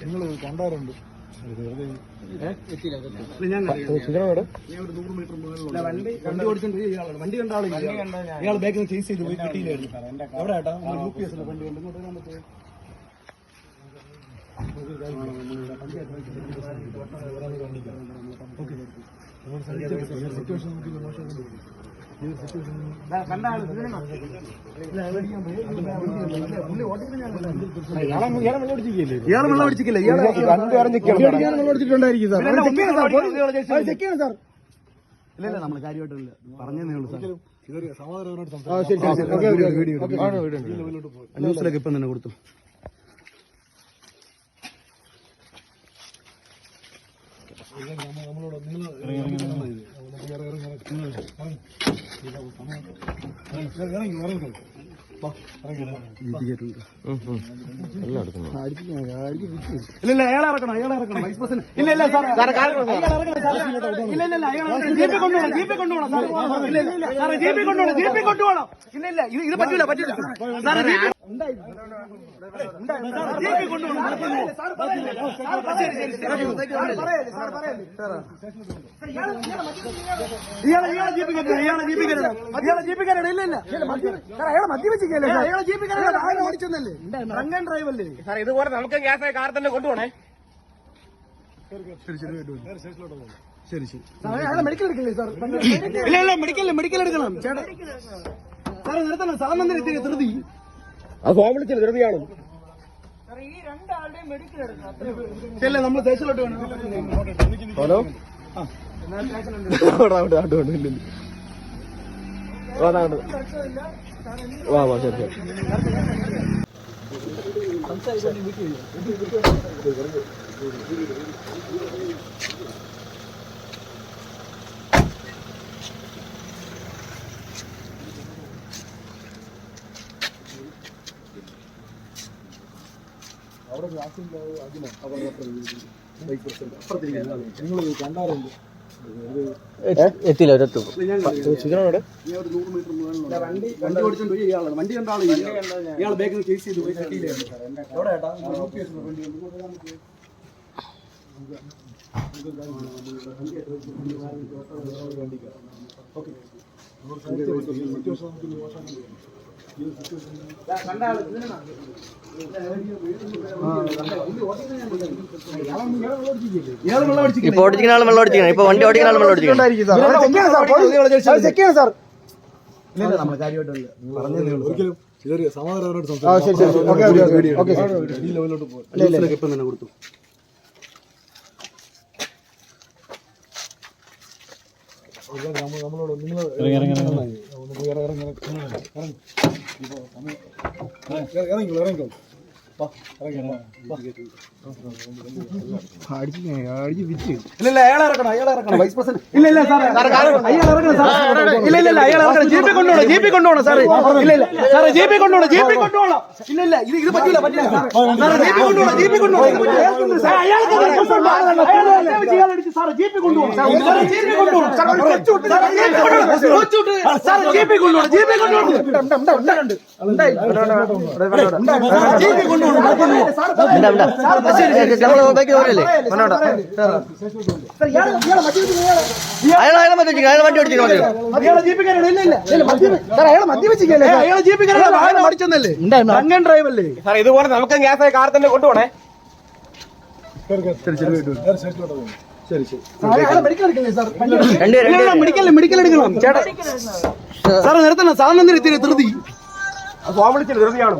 നിങ്ങൾ കണ്ടാറുണ്ട് വണ്ടി കണ്ട ആളില്ല. ഇയാൾ ബാക്കിൽ നിന്ന് ചേസ് ചെയ്ത് പോയി കിട്ടിയില്ലായിരുന്നു. എവിടെ ഏട്ടാ UPS വണ്ടി ഉണ്ട് സിറ്റുവേഷൻ മോശം ഇയാളെ വെള്ളം അടിച്ചിട്ടില്ല. ഇല്ല നമ്മൾ കാര്യമായിട്ടില്ല പറഞ്ഞേ ഉള്ളൂ സാർ. ന്യൂസിലൊക്കെ ഇപ്പം തന്നെ കൊടുത്തു. നമ്മളോട് ഇല്ല അയാളെ ഇറക്കണം വൈസ് പ്രസിഡന്റ്. ഇല്ല ജീപ്പി കൊണ്ടുപോകണം ഇല്ല ഇത് പറ്റില്ല ഇതുപോലെ നമുക്ക് ഗ്യാസ് കാർ തന്നെ കൊണ്ടുപോണേ. ശരി മെഡിക്കൽ എടുക്കില്ലേ സാർ? ഇല്ല മെഡിക്കൽ എടുക്കണം ചേട്ടാ. സാറേ നിർത്തണം. സാമന്ത്രി ധൃതി അത് ഫോൺ വിളിച്ചില്ല, ധൃതിയാണ്. നമ്മൾ സ്റ്റേഷനിലോട്ട് വേണം. ഹലോ വാ ശരി. അവിടെ നിങ്ങൾ കണ്ടാറുണ്ട്. എത്തില്ല വണ്ടി ഓടിച്ചോണ്ട് പോയി ഇയാളാണ്. വണ്ടി കണ്ട ആളില്ല. ഇയാൾ ബാക്കിൽ നിന്ന് ചേസ് ചെയ്ത് പോയി കിട്ടിയില്ലായിരുന്നു. എവിടെ ഏട്ടാ UPS വണ്ടി ഇപ്പൊ ഓടിക്കുന്ന ആൾ വെള്ളം അടിച്ചിരിക്കണം. ഇപ്പൊ വണ്ടി ഓടിക്കുന്ന ആൾ വെള്ളം അടിച്ചിരിക്കണം. നമ്മള് കാര്യമായിട്ടില്ല പറഞ്ഞേ ഉള്ളൂ. സമാധാനമായിട്ട് ഇപ്പം തന്നെ കൊടുത്തു. നമ്മളോട് നിങ്ങൾ ഇറങ്ങിക്കോ. ഇല്ല അയാളെ ഇറക്കണം വൈസ് പ്രസിഡന്റ്. ഇല്ല സാറേ ജീപ്പി കൊണ്ടുപോകണം സാറേ. ഇല്ല സാറേ ജീപ്പി കൊണ്ടുപോകണം. ഇല്ല ഇത് പറ്റില്ല ജീപ്പി കൊണ്ടുപോകണം. അയാളെ വണ്ടി ഓടിച്ചിരിക്കണം. ഇതുപോലെ നമുക്ക് ഗ്യാസ് കാർ തന്നെ കൊണ്ടുപോണേ. മെഡിക്കൽ എടുക്കണം ചേട്ടാ. സാറേ നിർത്തണം. സാറിനെന്തിന് ധൃതി? ഫോൺ വിളിച്ചില്ല, ധൃതിയാണ്.